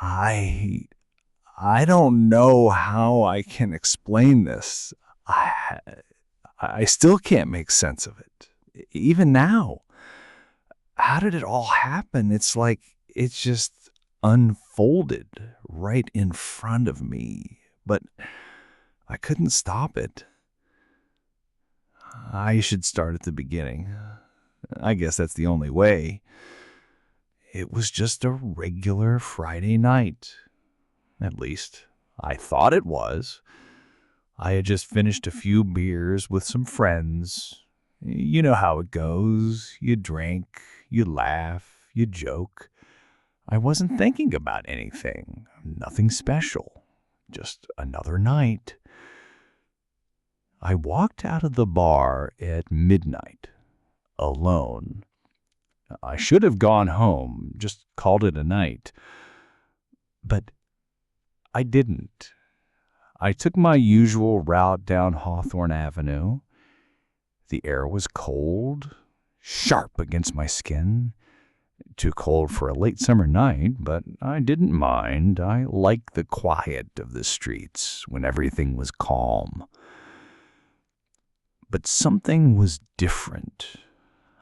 I I don't know how I can explain this. I I still can't make sense of it. Even now, how did it all happen? It's like it just unfolded right in front of me, but I couldn't stop it. I should start at the beginning. I guess that's the only way. It was just a regular Friday night. At least, I thought it was. I had just finished a few beers with some friends. You know how it goes. You drink, you laugh, you joke. I wasn't thinking about anything, nothing special, just another night. I walked out of the bar at midnight, alone. I should have gone home, just called it a night. But I didn't. I took my usual route down Hawthorne Avenue. The air was cold, sharp against my skin. Too cold for a late summer night, but I didn't mind. I liked the quiet of the streets when everything was calm. But something was different.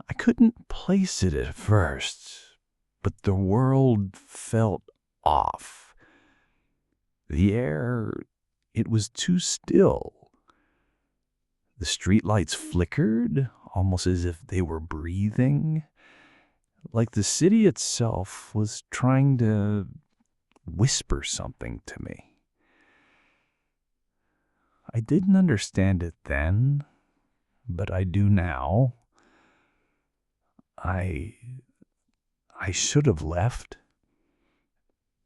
I couldn't place it at first, but the world felt off. The air, it was too still. The streetlights flickered, almost as if they were breathing, like the city itself was trying to whisper something to me. I didn't understand it then, but I do now. I should have left,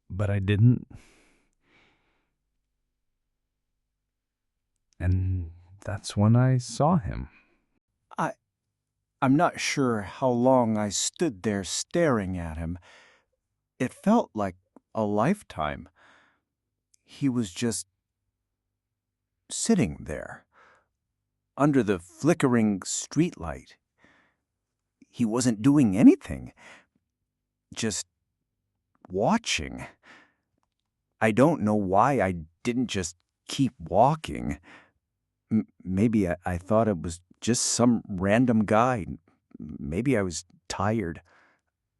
but I didn't. And that's when I saw him. I, I'm not sure how long I stood there staring at him. It felt like a lifetime. He was just sitting there, under the flickering streetlight. He wasn't doing anything, just watching. I don't know why I didn't just keep walking. Maybe I thought it was just some random guy. Maybe I was tired.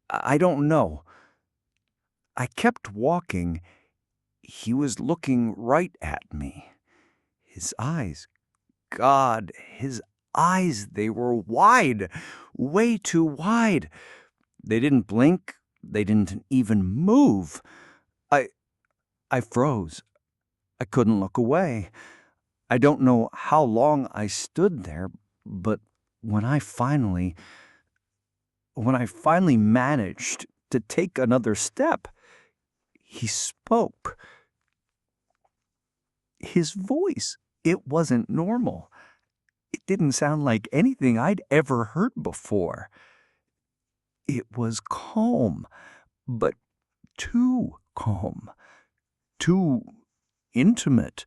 I don't know. I kept walking. He was looking right at me. His eyes, God, his eyes, they were wide, way too wide. They didn't blink. They didn't even move. I froze. I couldn't look away. I don't know how long I stood there, but when I finally managed to take another step, he spoke. His voice, it wasn't normal. It didn't sound like anything I'd ever heard before. It was calm, but too calm, too intimate.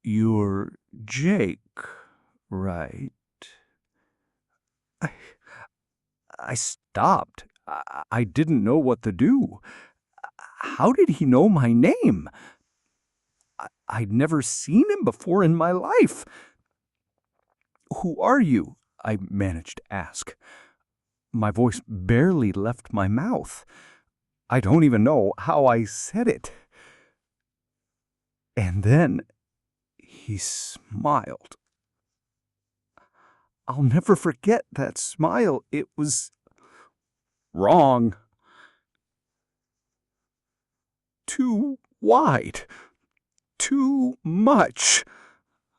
"You're Jake, right?" I, I stopped. I didn't know what to do. How did he know my name? I'd never seen him before in my life. "Who are you?" I managed to ask. My voice barely left my mouth. I don't even know how I said it. And then he smiled. I'll never forget that smile. It was wrong. Too wide. Too much.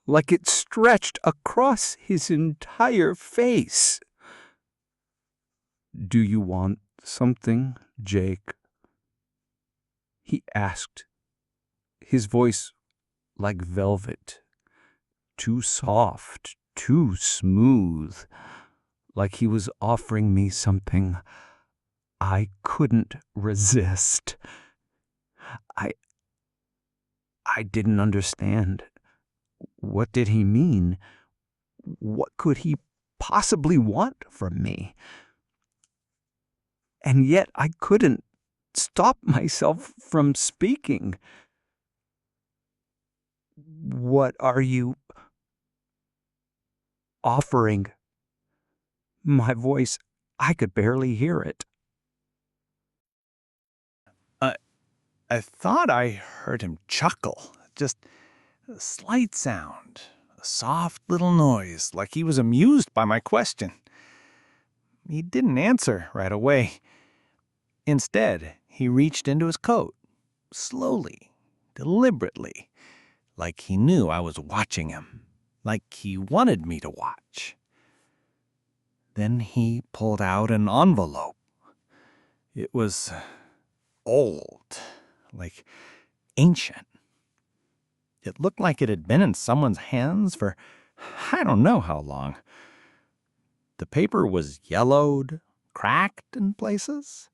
Like it stretched across his entire face. "Do you want something, Jake?" he asked, his voice like velvet, too soft, too smooth, like he was offering me something I couldn't resist. I didn't understand. What did he mean? What could he possibly want from me? And yet I couldn't stop myself from speaking. What are you offering? My voice, I could barely hear it. I thought I heard him chuckle. Just a slight sound. A soft little noise, like he was amused by my question. He didn't answer right away. Instead, he reached into his coat, slowly, deliberately, like he knew I was watching him, like he wanted me to watch. Then he pulled out an envelope. It was old, like ancient. It looked like it had been in someone's hands for I don't know how long. The paper was yellowed, cracked in places.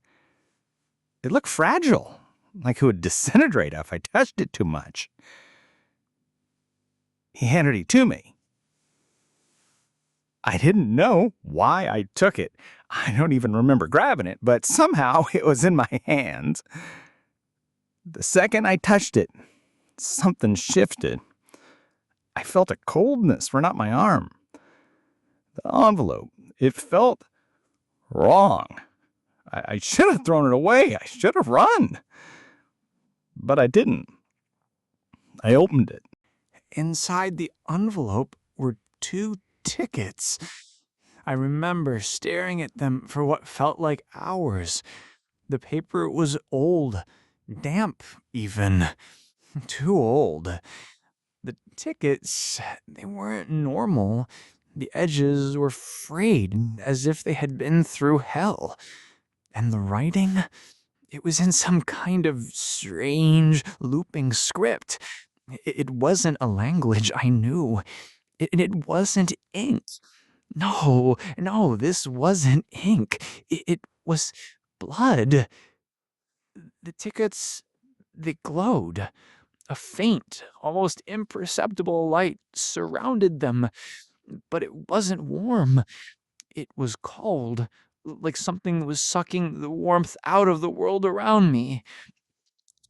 It looked fragile, like it would disintegrate if I touched it too much. He handed it to me. I didn't know why I took it. I don't even remember grabbing it, but somehow it was in my hands. The second I touched it, something shifted. I felt a coldness run up my arm. The envelope, it felt wrong. I should have thrown it away. I should have run. But I didn't. I opened it. Inside the envelope were 2 tickets. I remember staring at them for what felt like hours. The paper was old, damp even, too old. The tickets, they weren't normal. The edges were frayed, as if they had been through hell. And the writing, it was in some kind of strange, looping script. It wasn't a language I knew. It wasn't ink. No, this wasn't ink. It was blood. The tickets, they glowed. A faint, almost imperceptible light surrounded them, but it wasn't warm. It was cold, like something was sucking the warmth out of the world around me.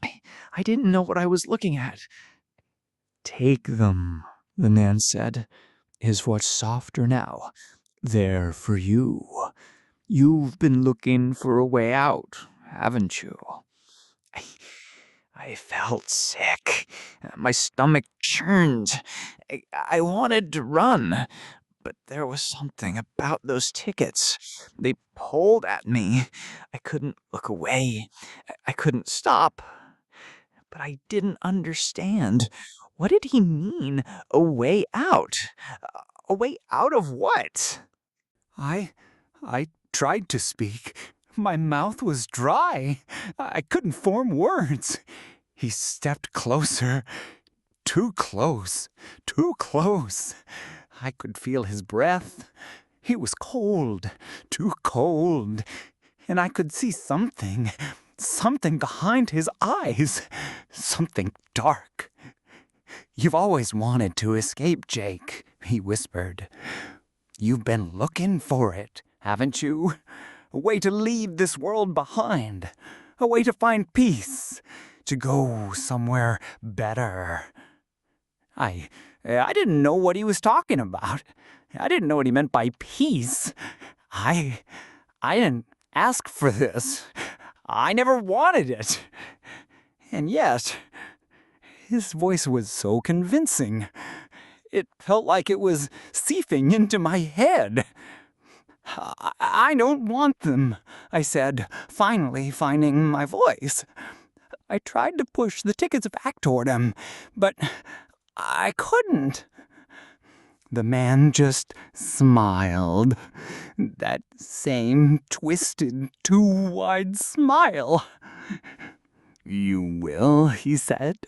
I didn't know what I was looking at. Take them, the man said, his voice softer now. They're for you. You've been looking for a way out, haven't you? I felt sick. My stomach churned. I wanted to run, but there was something about those tickets. They pulled at me. I couldn't look away. I couldn't stop. But I didn't understand. What did he mean, a way out? A way out of what? I tried to speak. My mouth was dry. I couldn't form words. He stepped closer. Too close. Too close. I could feel his breath. He was cold. Too cold. And I could see something behind his eyes. Something dark. You've always wanted to escape, Jake, he whispered. You've been looking for it, haven't you? A way to leave this world behind. A way to find peace. To go somewhere better. I didn't know what he was talking about. I didn't know what he meant by peace. I didn't ask for this. I never wanted it. And yet, his voice was so convincing. It felt like it was seeping into my head. I don't want them, I said, finally finding my voice. I tried to push the tickets back toward him, but I couldn't. The man just smiled. That same twisted, too wide smile. You will, he said.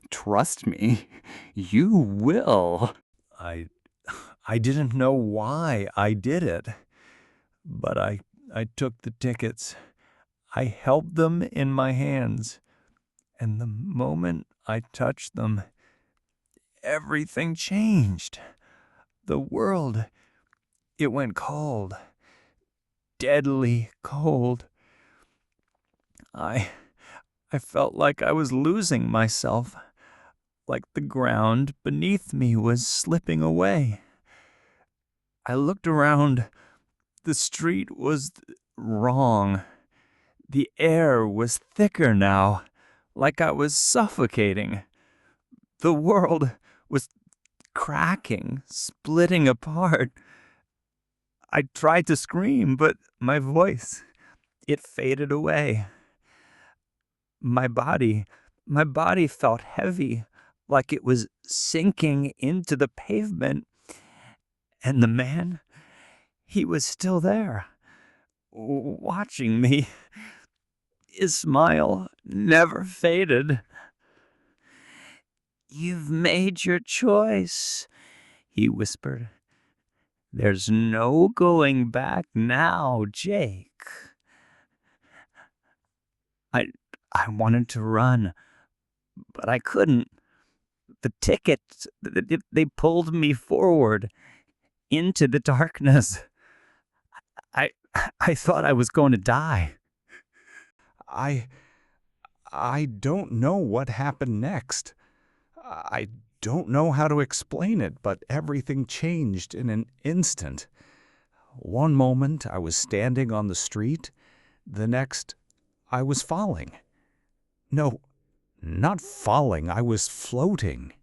Trust me, you will. I didn't know why I did it, but I took the tickets. I held them in my hands, and the moment I touched them, everything changed. The world, it went cold, deadly cold. I felt like I was losing myself, like the ground beneath me was slipping away. I looked around. The street was wrong. The air was thicker now, like I was suffocating. The world was cracking, splitting apart. I tried to scream, but my voice, it faded away. My body felt heavy, like it was sinking into the pavement. And the man, he was still there, watching me. His smile never faded. "You've made your choice," he whispered. "There's no going back now, Jake." I wanted to run, but I couldn't. The tickets, they pulled me forward into the darkness. I I thought I was going to die. I don't know what happened next. I don't know how to explain it, but everything changed in an instant. One moment I was standing on the street, the next I was falling. No, not falling, I was floating.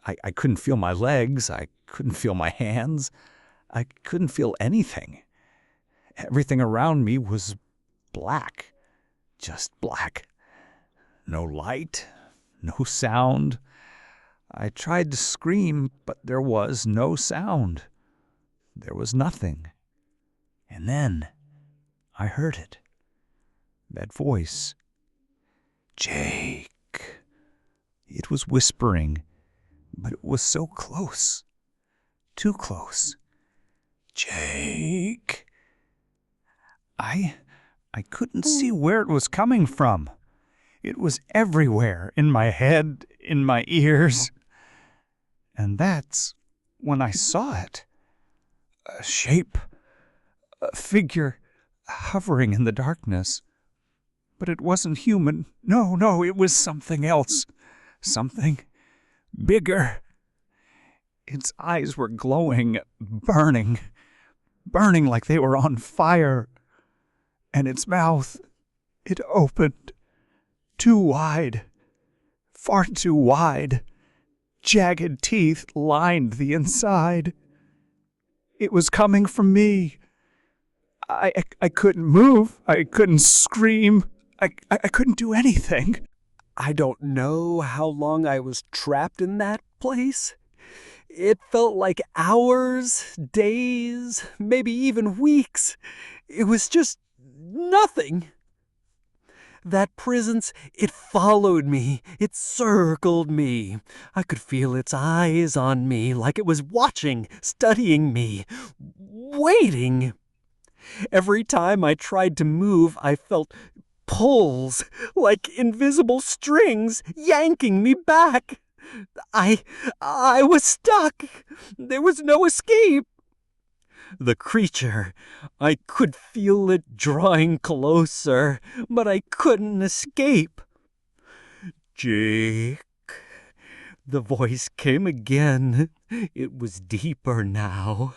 I couldn't feel my legs, I couldn't feel my hands, I couldn't feel anything. Everything around me was black, just black. No light, no sound. I tried to scream, but there was no sound. There was nothing. And then I heard it. That voice. Jake. It was whispering, but it was so close. Too close. Jake. I couldn't see where it was coming from. It was everywhere, in my head, in my ears. And that's when I saw it. A shape, a figure, hovering in the darkness. But it wasn't human. No, it was something else. Something bigger. Its eyes were glowing, burning like they were on fire. And its mouth, it opened too wide, far too wide. Jagged teeth lined the inside. It was coming from me. I couldn't move. I couldn't scream. I couldn't do anything. I don't know how long I was trapped in that place. It felt like hours, days, maybe even weeks. It was just nothing. That presence, it followed me. It circled me. I could feel its eyes on me, like it was watching, studying me, waiting. Every time I tried to move, I felt pulls, like invisible strings, yanking me back. I was stuck. There was no escape. The creature, I could feel it drawing closer, but I couldn't escape. Jake. The voice came again. It was deeper now.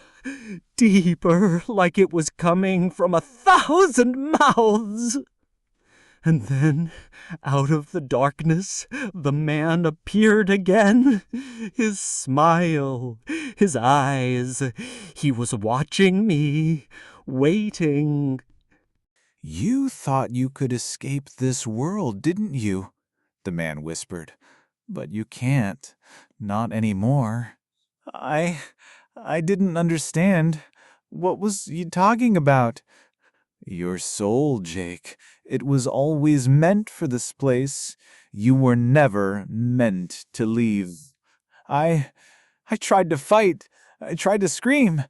Deeper, like it was coming from 1,000 mouths. And then, out of the darkness, the man appeared again. His smile, his eyes. He was watching me, waiting. "You thought you could escape this world, didn't you?" the man whispered. "But you can't. Not anymore." I didn't understand. What was you talking about?" "Your soul, Jake. It was always meant for this place. You were never meant to leave." I tried to fight. I tried to scream,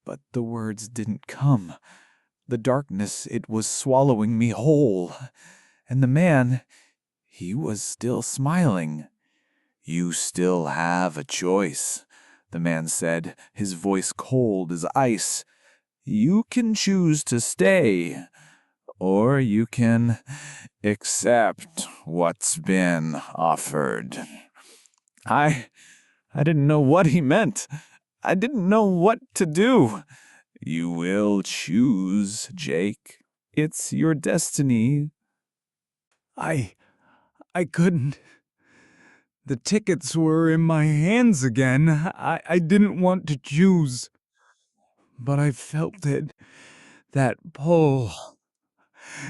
but the words didn't come. The darkness, it was swallowing me whole. And the man, he was still smiling. "You still have a choice," the man said, his voice cold as ice. "You can choose to stay, or you can accept what's been offered. I didn't know what he meant. I didn't know what to do. You will choose, Jake. It's your destiny. I couldn't. The tickets were in my hands again. I didn't want to choose. But I felt it. That pull.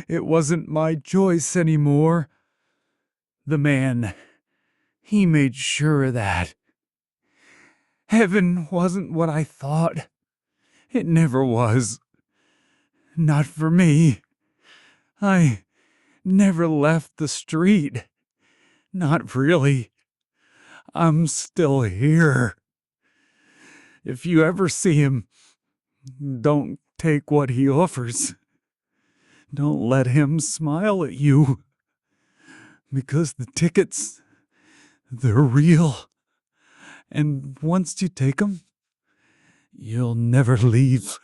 It wasn't my choice anymore. The man, he made sure of that. Heaven wasn't what I thought. It never was. Not for me. I never left the street. Not really. I'm still here. If you ever see him, don't take what he offers. Don't let him smile at you. Because the tickets, they're real. And once you take them, you'll never leave.